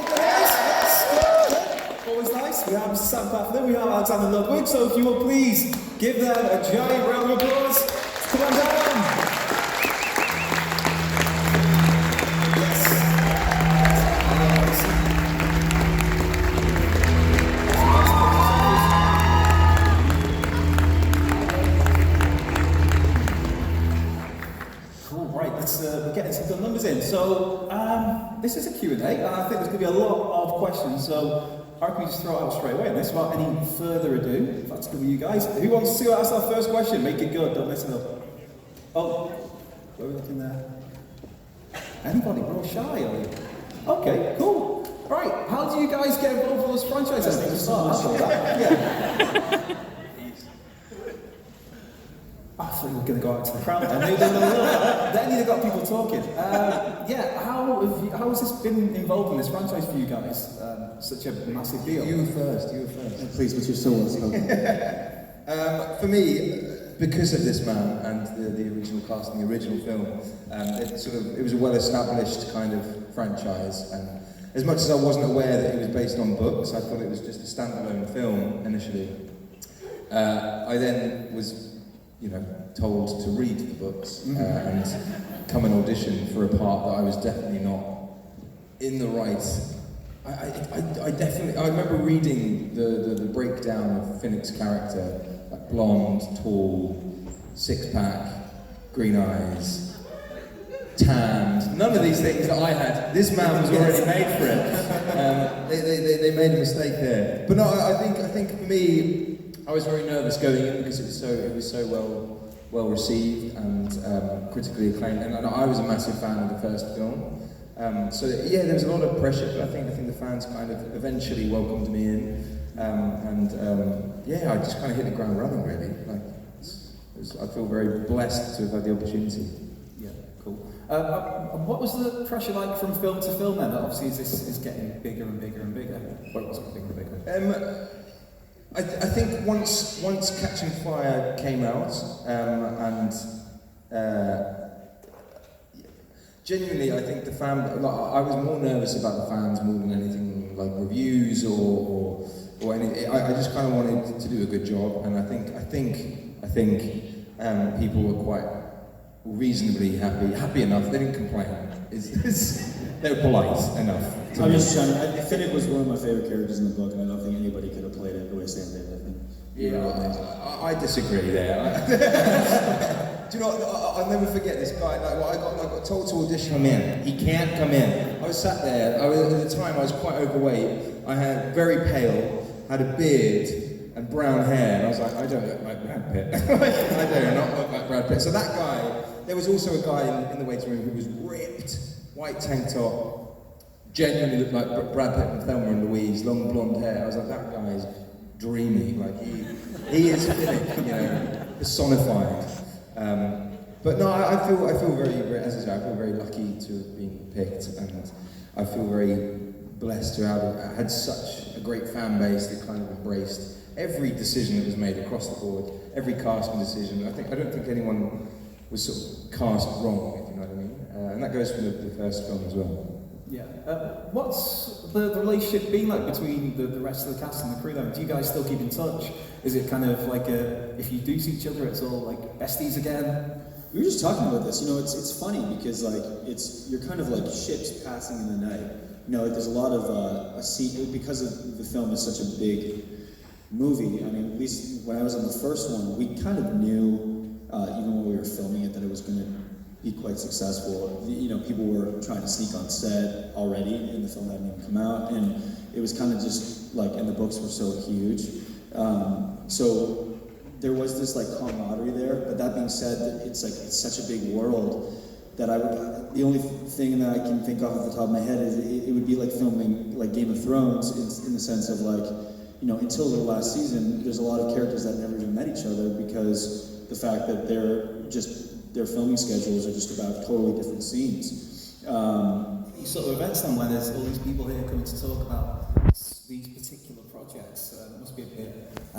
Yes. Always nice. We have Sam Claflin, we have Alexander Ludwig, so if you will please give them a giant round of applause. Come on down. We're getting some good numbers in. So, this is a Q&A, and I think there's going to be a lot of questions, so how can we just throw it out straight away on this without any further ado, if that's good with you guys. Who wants to ask our first question? Make it good, don't mess it up. Oh, where are we looking there? Anybody? We're all shy, are you? Okay, cool. Right, how do you guys get involved with this franchise? Yeah. I thought we were going to go out to the crowd then. Then you've got people talking. Yeah, how has this been involved in this franchise for you guys? Such a massive deal. You first. Please, but you're still on spoken. For me, because of this man and the original cast and the original film, it was a well-established kind of franchise. And as much as I wasn't aware that it was based on books, I thought it was just a standalone film initially. I then was told to read the books and come and audition for a part that I was definitely not in the right. I remember reading the breakdown of Finnick's character, like blonde, tall, six-pack, green eyes, tanned. None of these things that I had. This man was already made for it. They made a mistake there. But no, I think for me, I was very nervous going in because it was so well received and critically acclaimed, and I was a massive fan of the first film. So yeah, there was a lot of pressure, but I think the fans kind of eventually welcomed me in, yeah, I just kind of hit the ground running really. I feel very blessed to have had the opportunity. Yeah, cool. What was the pressure like from film to film then? Obviously, this is getting bigger and bigger and bigger. Well, it was getting bigger and bigger. I think once Catching Fire came out, genuinely, I think the fan. I was more nervous about the fans more than anything like reviews or anything. I just kind of wanted to do a good job, and I think people were quite reasonably happy enough. They didn't complain. They were polite enough. I'm just trying. Finnick was one of my favorite characters in the book, and I don't think anybody could have played it the way Sam did. I think. Yeah, I disagree there. Do you know what? I'll never forget this guy. I got told to audition him in. He can't come in. I was sat there. At the time I was quite overweight. I had very pale, had a beard and brown hair, and I was like, I don't look like Brad Pitt. I do not look like Brad Pitt. So that guy. There was also a guy in the waiting room who was ripped, white tank top. Genuinely looked like Brad Pitt and Thelma and Louise, long blonde hair. I was like, that guy is dreamy. Like he is Finnick, personified. But no, I feel very, as I say, I feel very lucky to have been picked, and I feel very blessed to have had such a great fan base that kind of embraced every decision that was made across the board, every casting decision. I don't think anyone was sort of cast wrong, if you know what I mean. And that goes for the first film as well. Yeah. What's the relationship been like between the rest of the cast and the crew then? Do you guys still keep in touch? Is it kind of like if you do see each other, it's all like besties again? We were just talking about this. It's funny because you're kind of like ships passing in the night. There's a lot of because of the film is such a big movie. I mean, at least when I was on the first one, we kind of knew even when we were filming it that it was going to be quite successful. People were trying to sneak on set already, and the film hadn't even come out, and it was kind of just and the books were so huge. So there was this camaraderie there. But that being said, it's such a big world that the only thing that I can think of at the top of my head is it would be like filming Game of Thrones in the sense of until the last season, there's a lot of characters that never even met each other because the fact that their filming schedules are just about totally different scenes. These sort of events then, when there's all these people here coming to talk about these particular projects, it must be a bit, I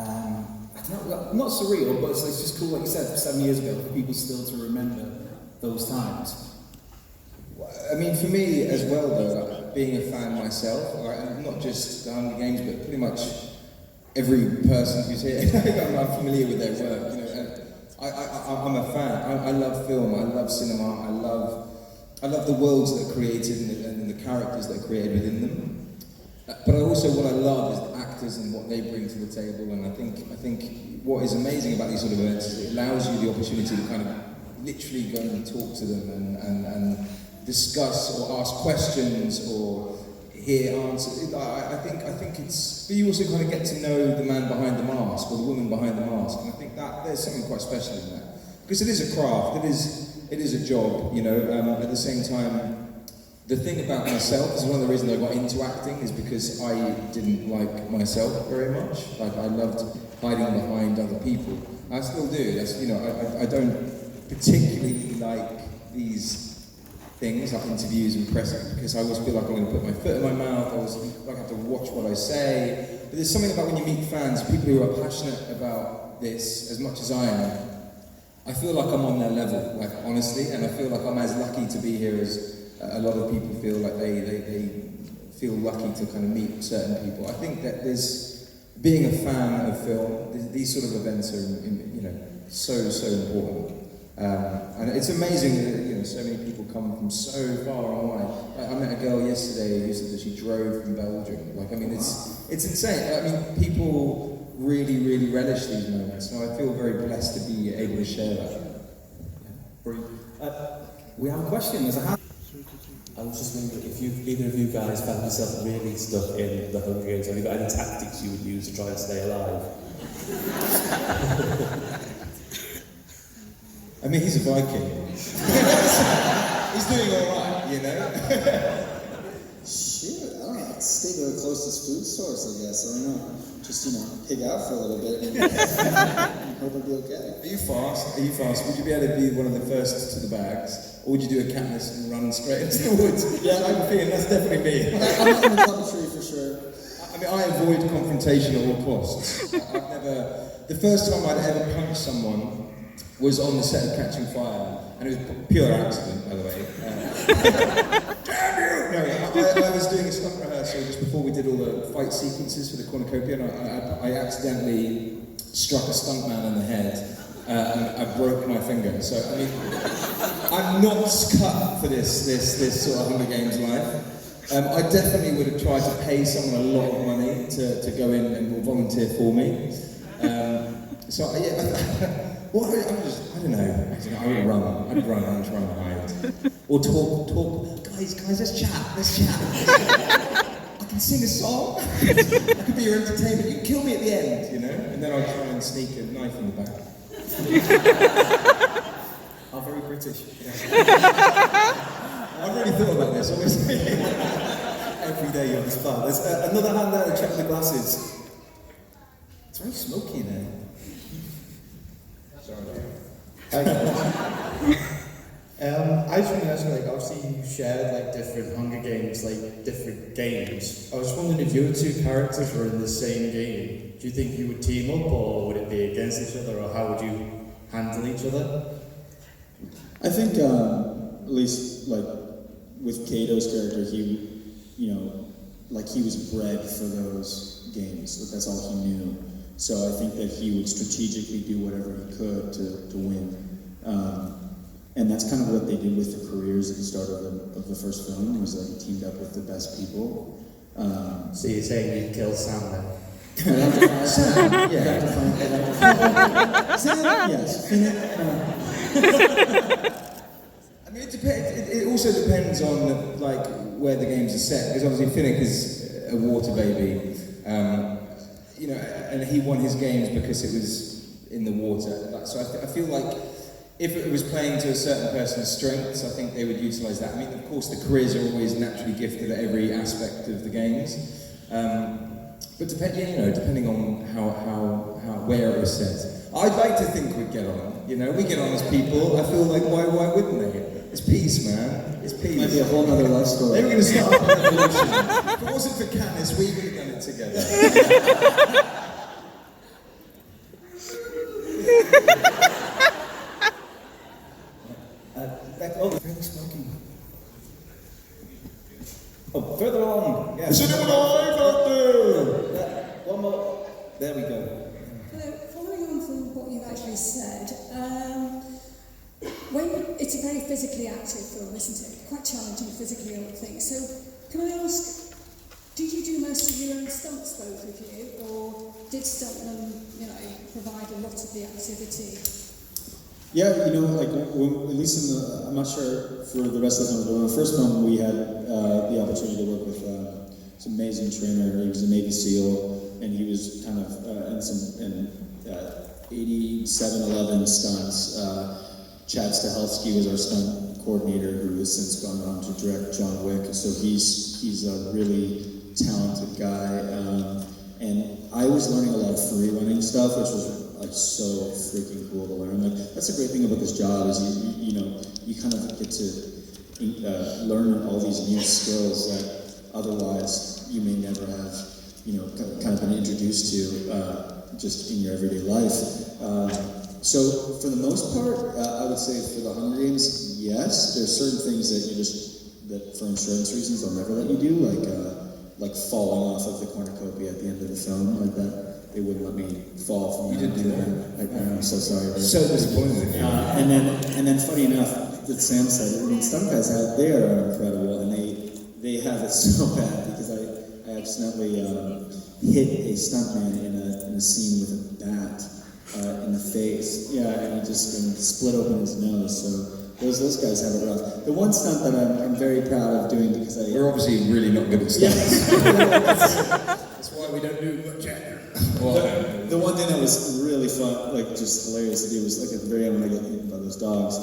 don't know, not surreal, but it's just cool, like you said, 7 years ago, for people still to remember those times. I mean, for me as well, though, being a fan myself, right, and not just the Hunger Games, but pretty much every person who's here. I'm familiar with their work, you know. And I'm a fan. I love film. I love cinema. I love the worlds that are created and the characters that are created within them. But what I love is the actors and what they bring to the table. And I think what is amazing about these sort of events is it allows you the opportunity to kind of literally go and talk to them and discuss or ask questions or hear answers. I think it's, but you also kind of get to know the man behind the mask or the woman behind the mask, and I think that there's something quite special in that, because it is a craft, it is a job, you know. At the same time, the thing about myself is one of the reasons I got into acting is because I didn't like myself very much. Like, I loved hiding behind other people. I still do. That's, you know, I don't particularly like these things like interviews and press, because I always feel like I'm going to put my foot in my mouth. I always like I have to watch what I say. But there's something about when you meet fans, people who are passionate about this as much as I am. I feel like I'm on their level, like, honestly, and I feel like I'm as lucky to be here as a lot of people feel like they feel lucky to kind of meet certain people. I think that being a fan of film, these sort of events are, you know, so important. And it's amazing that, you know, so many people come from so far and wide. I met a girl yesterday who said that she drove from Belgium. Like, I mean, it's insane. I mean, people really relish these moments, and I feel very blessed to be able to share that. We have a question. There's a hand. I was just wondering if either of you guys found yourself really stuck in the Hunger Games. Have you got any tactics you would use to try and stay alive? I mean, he's a Viking. He's doing all right, you know. Shoot, I don't know. Stay to the closest food source, I guess. I don't know. Just, you know, pig out for a little bit and hope I'll be okay. Are you fast? Would you be able to be one of the first to the bags? Or would you do a Katniss and run straight into the woods? Yeah, I'm feeling that's definitely me. I'm not in the puppetry for sure. I mean, I avoid confrontation at all costs. The first time I'd ever punched someone was on the set of Catching Fire, and it was pure accident, by the way. Damn you! No, I was doing a stunt rehearsal just before we did all the fight sequences for the cornucopia, and I accidentally struck a stuntman in the head, and I broke my finger. So, I mean, I'm not cut for this sort of Hunger Games life. I definitely would have tried to pay someone a lot of money to go in and volunteer for me. So, yeah. Well, I don't know. I would run. I'd run and try and hide. Or talk. Guys, let's chat. I can sing a song. I could be your entertainment. You can kill me at the end, you know? And then I'd try and sneak a knife in the back. I'm very British. I've already thought about this, obviously. Every day you're on the spot. There's another hand there, check the glasses. It's very smoky in there. Hi guys. I just want to ask, like, obviously you shared like different Hunger Games, like different games. I was wondering if your two characters were in the same game, do you think you would team up, or would it be against each other, or how would you handle each other? I think, at least, like, with Kato's character, he, you know, like, he was bred for those games. That's all he knew. So I think that he would strategically do whatever he could to win. And that's kind of what they did with the careers at the start of the first film, was that he teamed up with the best people. So you're saying you'd kill Sam then? Sam? Yeah. Yes. I mean, it also depends on, like, where the games are set, because obviously Finnick is a water baby. You know, and he won his games because it was in the water. So I feel like if it was playing to a certain person's strengths, I think they would utilise that. I mean, of course, the careers are always naturally gifted at every aspect of the games. But depending on where it was set. I'd like to think we'd get on. You know, we get on as people. I feel like why wouldn't they? It's peace, man. It's peace. Might be a whole other love story. They were going to start a revolution. If it wasn't for Katniss, we would have done it together. Fairly smoky. Oh, further Is anyone alive out there? One more. There we go. Hello. Following on from what you've actually said, when it's a very physically active film, isn't it? Quite challenging physically, I would think. So, can I ask, did you do most of your own stunts, both of you, or did stuntmen, provide a lot of the activity? Yeah, like at least in the, I'm not sure for the rest of the films, but in the first film we had the opportunity to work with this amazing trainer. He was a Navy SEAL, and he was kind of in 87-11 stunts. Chad Stahelski was our stunt coordinator, who has since gone on to direct John Wick. So he's a really talented guy, and I was learning a lot of free running stuff, which was like so freaking cool to learn. Like that's the great thing about this job is you kind of get to learn all these new skills that otherwise you may never have kind of been introduced to just in your everyday life. So for the most part, I would say for the Hunger Games, yes, there's certain things that for insurance reasons I'll never let you do, like falling off of the cornucopia at the end of the film, like that. They wouldn't let me fall from You didn't do that. I'm so sorry. So disappointed. And then funny enough, that Sam said, I mean, stunt guys out there are incredible, and they have it so bad because I accidentally hit a stuntman in a scene with a bat in the face. Yeah, and he just split open his nose. So those guys have it rough. The one stunt that I'm very proud of doing because We're obviously really not good at stunts. That's why we don't do much acting. The one thing that was really fun, like just hilarious to do, was like at the very end when I got eaten by those dogs,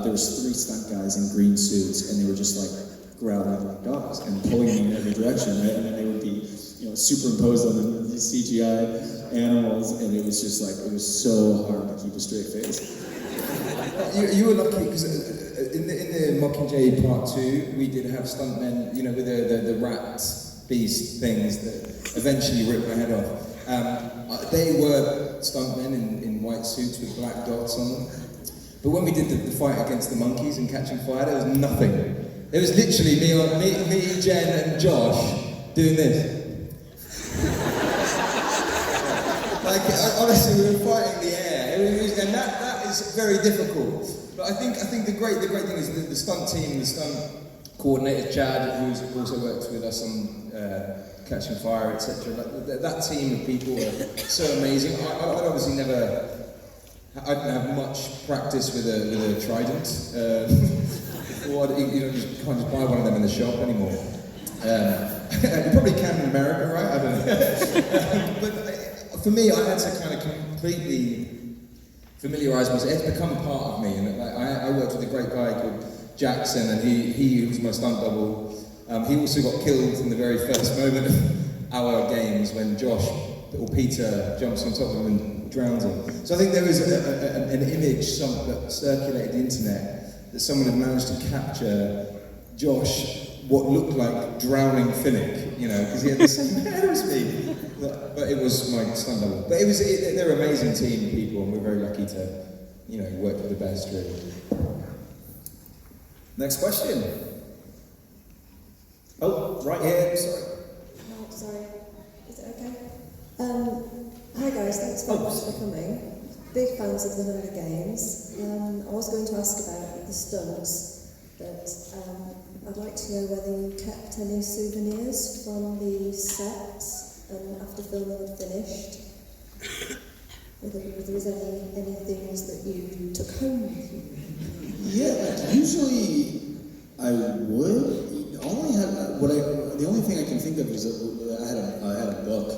there was 3 stunt guys in green suits, and they were just like growling like dogs and pulling me in every direction, right? And then they would be, superimposed on these CGI animals, and it was just like it was so hard to keep a straight face. You were lucky because in the Mockingjay Part 2, we did have stuntmen, with the rat beast things that eventually ripped my head off. They were stuntmen in white suits with black dots on them. But when we did the fight against the monkeys and catching fire, there was nothing. It was literally me, Jen, and Josh doing this. Like honestly, we were fighting the air, and that is very difficult. But I think the great thing is the stunt team, the stunt coordinator Chad, who's also worked with us on Catching Fire, etc. That team of people are so amazing. I'd obviously I didn't have much practice with a trident. You can't just buy one of them in the shop anymore. You probably can in America, right? I don't know. But for me, I had to kind of completely familiarise myself. It's become a part of me, and I worked with a great guy called Jackson, and he was my stunt double. He also got killed in the very first moment of our games when Josh or Peter jumps on top of him and drowns him. So I think there was an image that circulated the internet that someone had managed to capture Josh what looked like drowning Finnick, because he had the same hair as me. But it was my stunt double. But they're an amazing team of people, and we're very lucky to, work with the best, really. Next question. Oh, right here, sorry. No, sorry. Is it okay? Hi guys, thanks very much for coming. Big fans of the Hunger Games. I was going to ask about the stunts, but I'd like to know whether you kept any souvenirs from the sets and after filming had finished. Whether there was any things that you took home with you. Yeah, usually I would. The only thing I can think of is that I had a book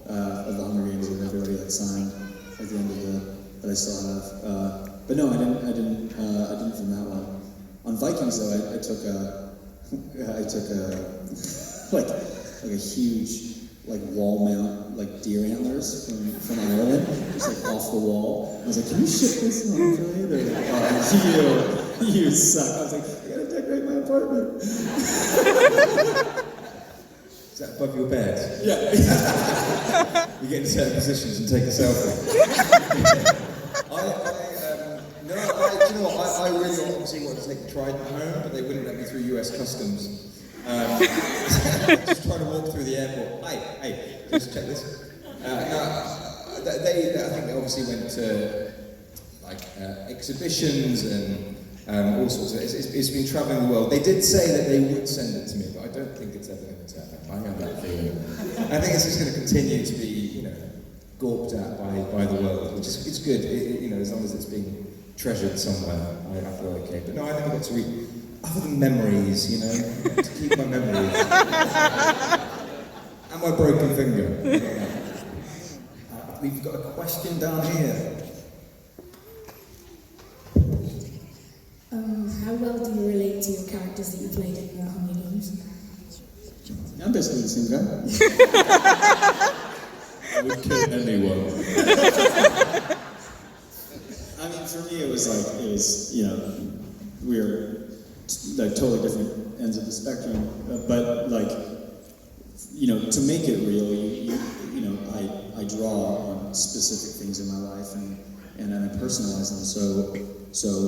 of the Hunger Games that everybody had signed at the end of that I still have. But no, I didn't from that one. On Vikings though, I took a huge wall mount deer antlers from Ireland, just off the wall. I was like, can you ship this on Australia? They're like, you suck. I was like, I gotta decorate my apartment. Is that above your bed? Yeah. You get into certain positions and take a selfie. Do you know what? I really obviously wanted to take the Trident home, but they wouldn't let me through US Customs. Just trying to walk through the airport. Hey, just check this. They I think they obviously went to like exhibitions and all sorts of. It's been travelling the world. They did say that they would send it to me, but I don't think it's ever going to happen. I have that feeling. I think it's just going to continue to be, gawped at by the world, which is it's good. As long as it's being treasured somewhere, I feel okay. But no, I never got to read. Other than memories, to keep my memories. And my broken finger. We've got a question down here. How well do you relate to your characters that you played in the Hunger Games? I'm basically the same guy. I would kill anyone. I mean, for me, it was, we're like totally different ends of the spectrum, but to make it real, I draw on specific things in my life and I personalize them. So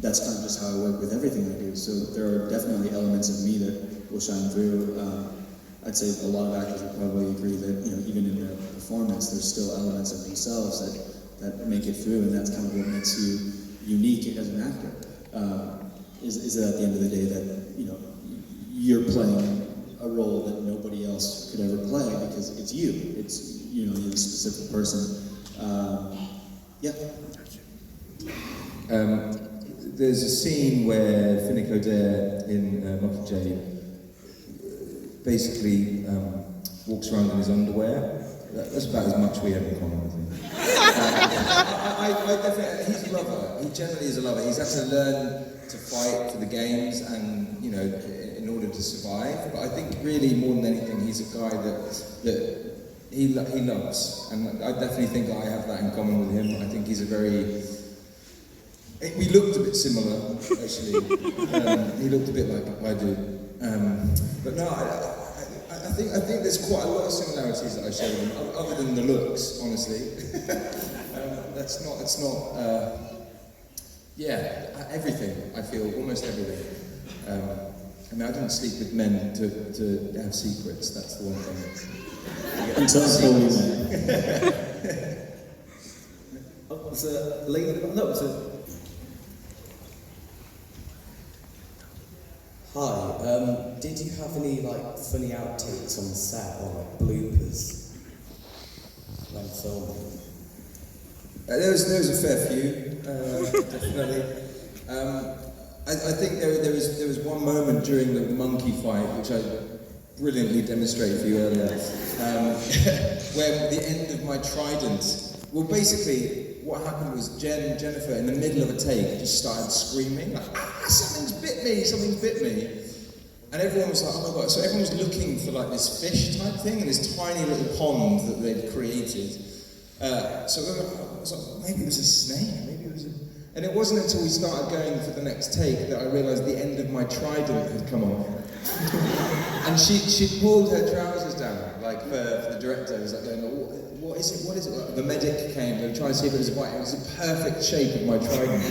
that's kind of just how I work with everything I do. So there are definitely elements of me that will shine through. I'd say a lot of actors would probably agree that even in their performance, there's still elements of themselves that make it through, and that's kind of what makes you unique as an actor. Is that at the end of the day that you're playing a role that nobody else could ever play because it's you. It's you're a specific person. There's a scene where Finnick Odair in Mockingjay basically walks around in his underwear. That's about as much we have in common, I think. I definitely, he's a lover. He generally is a lover. He's had to learn to fight for the games and, in order to survive. But I think really more than anything, he's a guy that he loves. And I definitely think I have that in common with him. I think he's a very... We looked a bit similar, actually. He looked a bit like I do. But no, I think there's quite a lot of similarities that I share with him, other than the looks, honestly. Everything, I feel, almost everything. I didn't sleep with men to have secrets, that's the one thing. Until we met. Was a lady? No, it was a... Hi, did you have any funny outtakes on set or bloopers when filming? There was a fair few, definitely. I think there was one moment during the monkey fight, which I brilliantly demonstrated for you earlier, where the end of my trident. Well, basically, what happened was Jennifer, in the middle of a take, just started screaming, like, something's bit me. And everyone was like, oh my God. So everyone was looking for this fish type thing in this tiny little pond that they'd created. So I was like, maybe it was a snake, And it wasn't until we started going for the next take that I realised the end of my trident had come off. And she pulled her trousers down, for the director. It was like going, what is it? The medic came to try and see if it was a bite. It was the perfect shape of my trident,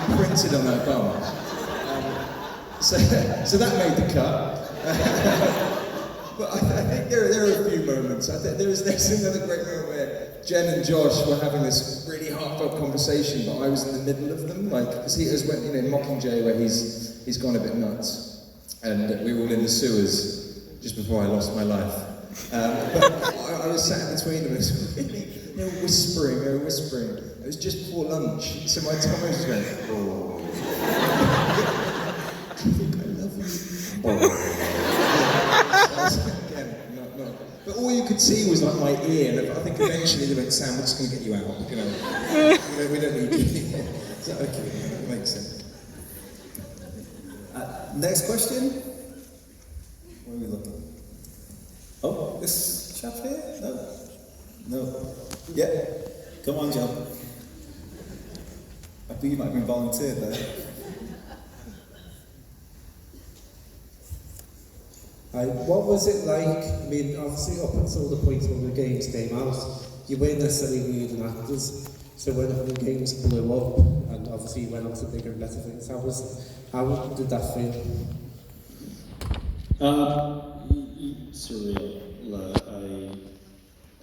imprinted on her bum. So that made the cut. But I think there are a few moments. I think there's another great moment where Jen and Josh were having this really heartfelt conversation, but I was in the middle of them, because he was went in Mockingjay where he's gone a bit nuts, and we were all in the sewers just before I lost my life. But I was sat between them, and they were whispering. It was just before lunch, so my tummy was going, oh. I think I love you. Again, no. But all you could see was my ear, and I think eventually they went, Sam, we're just going to get you out. We don't need you. Is that okay? That makes sense. Next question. Where are we looking? Oh, this chap here? No. Yeah. Come on, John. I think you might have been volunteered there. What was it like? Obviously up until the point when the games came out, you weren't necessarily reading actors. So when Hunger Games blew up, and obviously went on to bigger and better things, how did that feel? Surreal.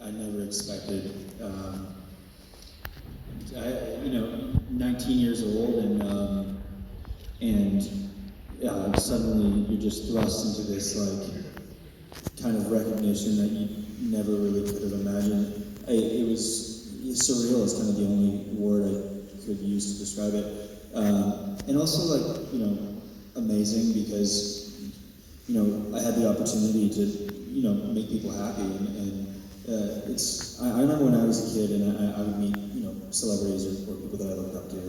I never expected. 19 years old, and suddenly you're just thrust into this kind of recognition that you never really could have imagined. It was surreal. Is kind of the only word I could use to describe it, and also amazing because I had the opportunity to make people happy, and I remember when I was a kid and I would meet celebrities or people that I looked up to,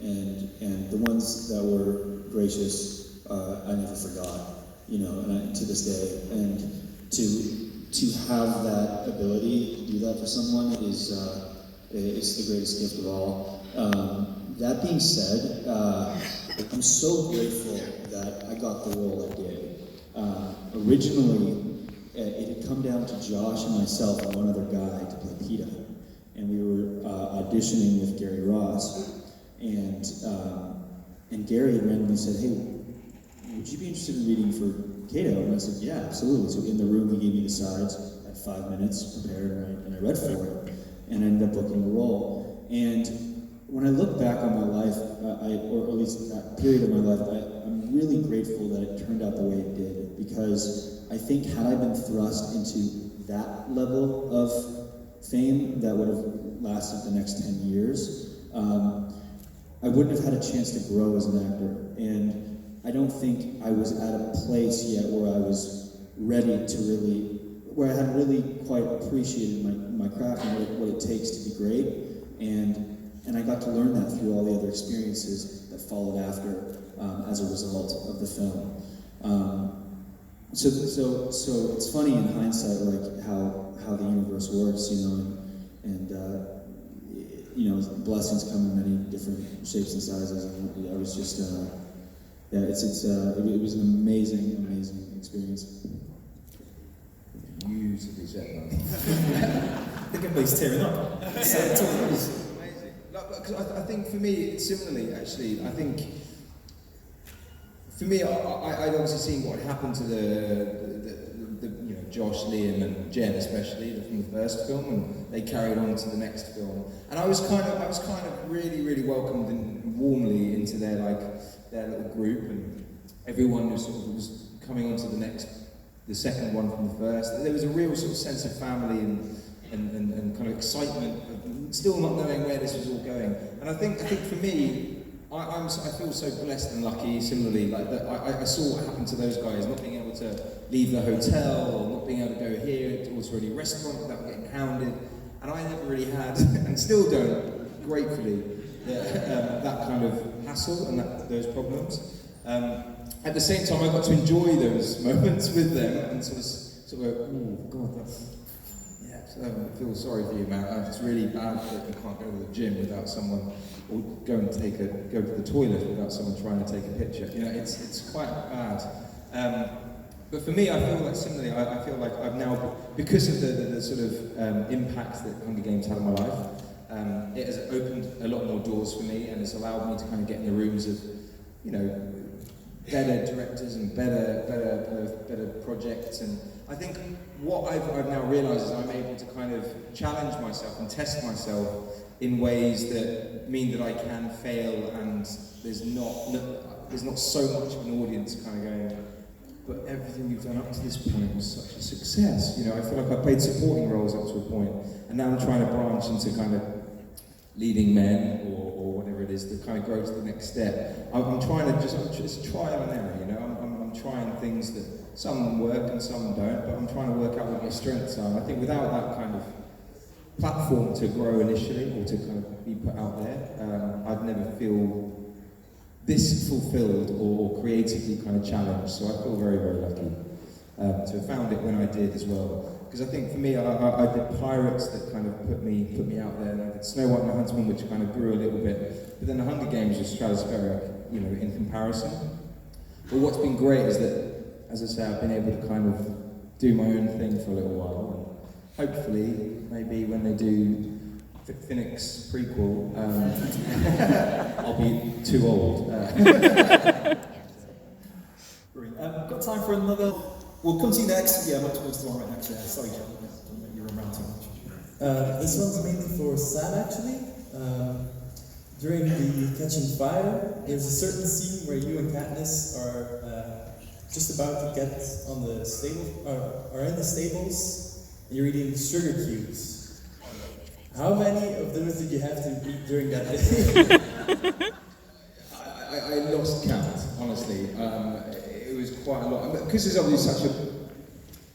and the ones that were gracious I never forgot, and to this day, and to have that ability to do that for someone is the greatest gift of all. That being said, I'm so grateful that I got the role I did. Originally, it had come down to Josh and myself and one other guy to play PETA, and we were auditioning with Gary Ross, and Gary randomly said, "Hey, would you be interested in reading for Kato?" And I said, "Yeah, absolutely." So in the room, he gave me the sides. I had 5 minutes prepared, and I read for it, and I ended up booking the role. And when I look back on my life, or at least that period of my life, I'm really grateful that it turned out the way it did, because I think had I been thrust into that level of fame that would have lasted the next 10 years, I wouldn't have had a chance to grow as an actor. And I don't think I was at a place yet where I was ready to where I had really quite appreciated my craft and what it takes to be great. And I got to learn that through all the other experiences that followed after as a result of the film. So it's funny in hindsight, how the universe works, and blessings come in many different shapes and sizes. And I was just, it was an amazing experience. Beautifully said, man. I think everybody's tearing up. So it's all yours. Amazing. Because I think for me, similarly, actually, I think for me, I'd obviously seen what happened to the Josh, Liam, and Jen, especially from the first film, and they carried on to the next film. And I was kind of really welcomed and warmly into their little group, and everyone who sort of was coming on to the second one from the first. There was a real sort of sense of family and kind of excitement, still not knowing where this was all going. And I think for me, I feel so blessed and lucky. Similarly, that I saw what happened to those guys, not being able to leave the hotel or not being able to go here or to any restaurant without getting hounded. And I never really had, and still don't, gratefully, that kind of hassle and those problems. At the same time, I got to enjoy those moments with them and sort of go, oh God, that's. I feel sorry for you, man. It's really bad that you can't go to the gym without someone, or go to the toilet without someone trying to take a picture. It's quite bad. But for me, I feel like similarly, I feel like I've now, because of the sort of impact that Hunger Games had on my life, it has opened a lot more doors for me, and it's allowed me to kind of get in the rooms of, better directors and better projects. And I think what I've now realised is I'm able to kind of challenge myself and test myself in ways that mean that I can fail, and there's not so much of an audience kind of going, but everything you've done up to this point was such a success. I feel like I played supporting roles up to a point, and now I'm trying to branch into kind of leading men or whatever it is to kind of grow to the next step. I'm trying to just trial and error. I'm trying things that some work and some don't, but I'm trying to work out what my strengths are. And I think without that kind of platform to grow initially or to kind of be put out there, I'd never feel this fulfilled or creatively kind of challenged. So I feel very lucky to have found it when I did as well. Because I think for me, I did Pirates that kind of put me out there, and I did Snow White and the Huntsman, which kind of grew a little bit. But then the Hunger Games was stratospheric, in comparison. But what's been great is that, as I say, I've been able to kind of do my own thing for a little while, and hopefully, maybe when they do Phoenix prequel, I'll be too old. Brilliant. Got time for another? We'll come to you next. Yeah, much towards the one right next to you. Sorry, John. Don't make you run around too much. This one's mainly for Sam, actually. During the Catching Fire, there's a certain scene where you and Katniss are just about to get on the stable, or are in the stables, and you're eating sugar cubes. How many of those did you have to eat during that day? I lost count, honestly. It was quite a lot. Because it's obviously such a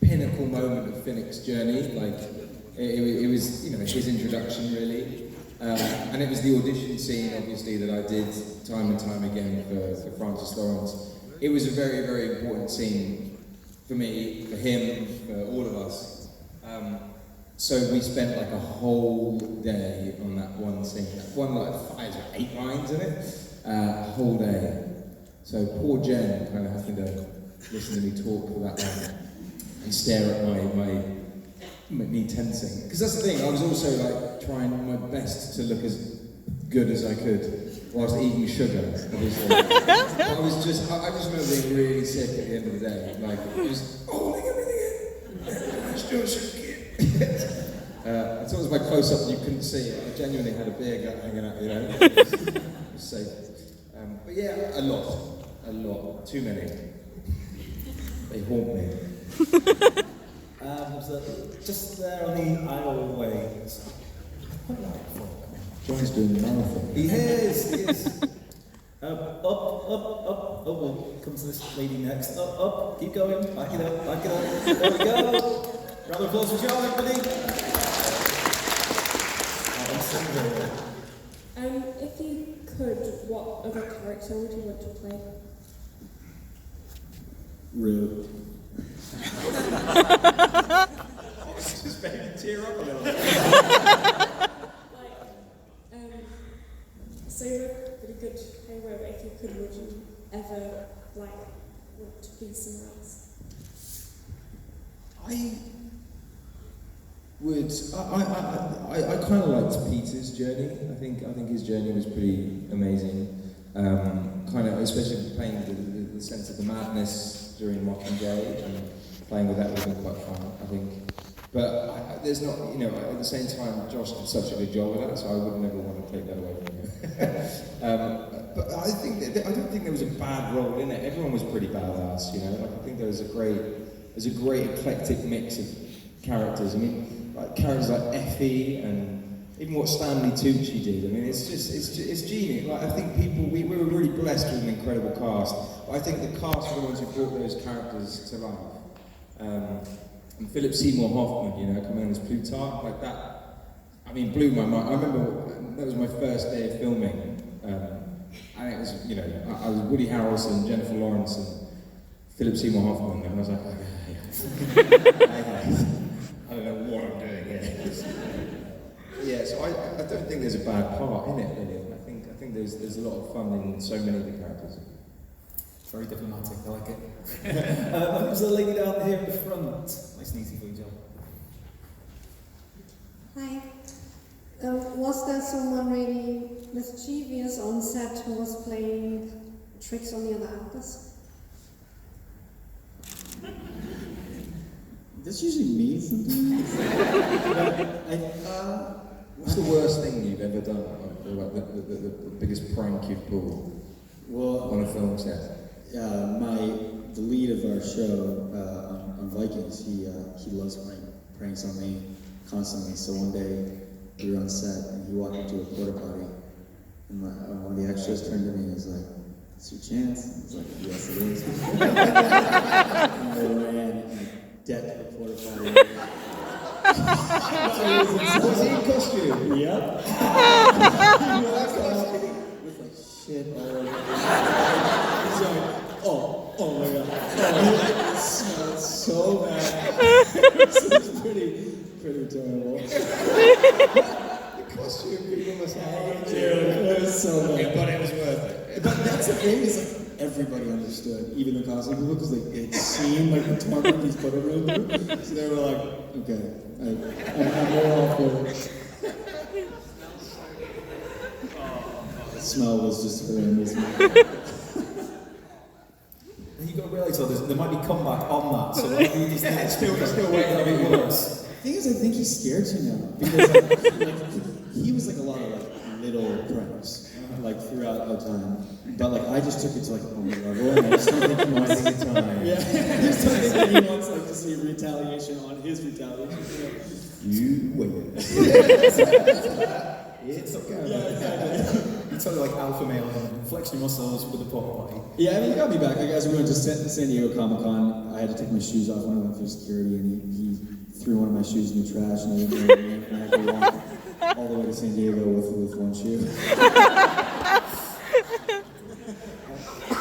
pinnacle moment of Finnick's journey. Like, it was, you know, his introduction, really. And it was the audition scene, obviously, that I did time and time again for Francis Lawrence. It was a very, very important scene for me, for him, for all of us. So we spent like a whole day on that one scene. One like 5 or 8 lines in it, a whole day. So poor Jen kind of having to listen to me talk for that long and stare at me tensing. Because that's the thing, I was also like trying my best to look as good as I could whilst eating sugar, obviously. I just remember being really sick at the end of the day. Like, it was holding everything in. Still sick. As long as my close-up you couldn't see it, I genuinely had a beer gut hanging out, you know. It was safe. But yeah, a lot, too many. They haunt me. Just there on the aisleway. John's doing the marathon. He is. Up. Oh, we'll come to this lady next. Up. Keep going. Back it up. There we go. Round of applause for John, everybody. If you could, what other character would you want to play? Rue. Just made me tear up a little bit. So you're a pretty good hero, but if you could, would you ever want to be somewhere else? I kind of liked Peter's journey. I think his journey was pretty amazing. Kind of, especially playing the sense of the madness during Mockingjay and playing with that would have been quite fun, I think. But there's not, you know, at the same time, Josh did such a good job with that, so I would never want to take that away from him. But I don't think there was a bad role in it. Everyone was pretty badass, you know. Like, I think there's a great eclectic mix of characters. I mean, like characters like Effie and even what Stanley Tucci did. I mean, it's genius. Like, I think we were really blessed with an incredible cast. But I think the cast were the ones who brought those characters to life. And Philip Seymour Hoffman, you know, coming in as Plutarch, like that, I mean, blew my mind. I remember that was my first day of filming, and it was, you know, I was Woody Harrelson, Jennifer Lawrence, and Philip Seymour Hoffman, and I was like, I don't know what I'm doing here. Yeah, so I don't think there's a bad part in it, really. I think there's a lot of fun in so many of the characters. Very diplomatic, I like it. There's a lady down here in the front. Nice and easy for you, John. Hi. Was there someone really mischievous on set who was playing tricks on the other actors? That's usually me sometimes. What's the worst thing you've ever done? Or like the biggest prank you've pulled on a film set? The lead of our show on Vikings, he loves playing pranks on me constantly. So one day we were on set and he walked into a porta potty, and one of the extras turned to me and was like, "It's your chance." I was like, "Yes, it is." And I ran and decked the porta potty. Was he in costume? Yep. With like shit all over. He's like, oh my god. It smelled so bad. It's pretty terrible. The costume people must have. Dude, it was so bad. But it was worth it. But that's the thing, is like everybody understood, even the costume people, because like they'd seen like the torment he's put everyone through. So they were like, okay, I'm all for it. The smell was just horrendous. You've got to realise though, there might be comeback on that, so like, you just still waiting on it worse. The thing is, I think he's scared to now because he was like a lot of like little pranks like throughout the time, but like I just took it to like a whole new level, and I just don't think he wants the time. Yeah, I just don't think that he wants like to see retaliation on his retaliation. You wait. It's okay. Yeah, exactly. You're totally like alpha male and flexing your muscles with a porta potty. Yeah, I mean, he got me back. Like, as we went to San Diego Comic-Con, I had to take my shoes off when I went through security, and he threw one of my shoes in the trash, and I had to walk all the way to San Diego with one shoe. I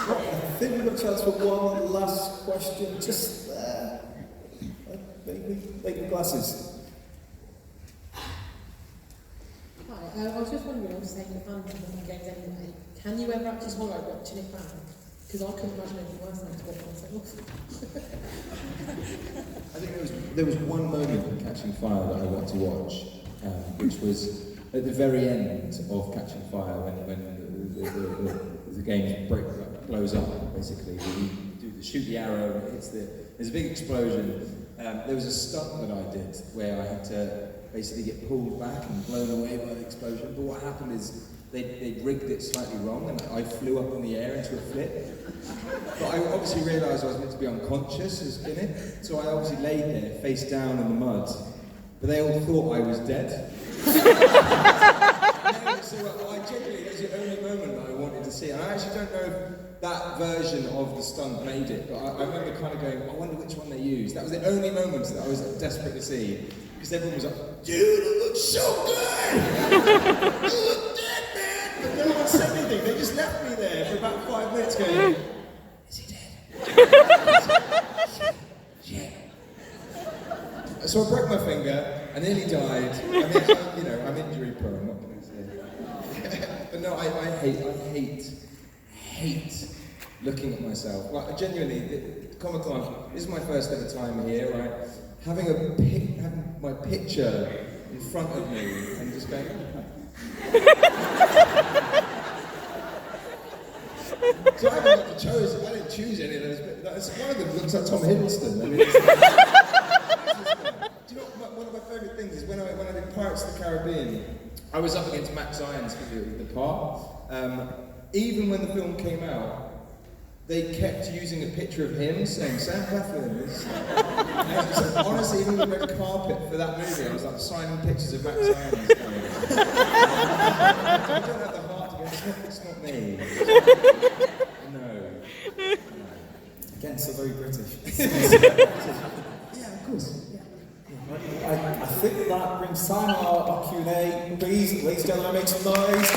think we've got a chance for one last question. Just maybe glasses. Hi, I was just wondering, obviously, you're fans of the Hunger Games anyway, can you ever actually swallow watching it back? Because I couldn't imagine anything worse than to watch myself. I think there was one moment in Catching Fire that I got to watch, which was at the very end of Catching Fire when the game blows up, basically. You shoot the arrow, there's a big explosion. There was a stunt that I did where I had to basically get pulled back and blown away by the explosion. But what happened is they rigged it slightly wrong, and I flew up in the air into a flip. But I obviously realised I was meant to be unconscious in it, so I obviously laid there, face down in the mud. But they all thought I was dead. So I genuinely, it was the only moment that I wanted to see. And I actually don't know if that version of the stunt made it, but I remember kind of going, I wonder which one they used. That was the only moment that I was desperate to see. Because everyone was like, dude, it looks so good! You look dead, man! But no one said anything. They just left me there for about 5 minutes going, is he dead? Yeah. So I broke my finger, I nearly died. I mean, I'm injury prone, what can I say? But no, I hate looking at myself. Like, genuinely, Comic-Con, this is my first ever time here, right? Having my picture in front of me and just going, so I didn't choose any of those, but one of them looks like Tom Hiddleston. I mean, do you know what, one of my favourite things is when I did Pirates of the Caribbean, I was up against Max Irons for the part. Even when the film came out, they kept using a picture of him saying, Sam Claflin is... honestly, even the red carpet for that movie, I was like signing pictures of Max Irons. I don't have the heart to go, it's not me. No. Again, so very British. Yeah, of course. I think that brings time our Q&A. Please, ladies and gentlemen, make some noise.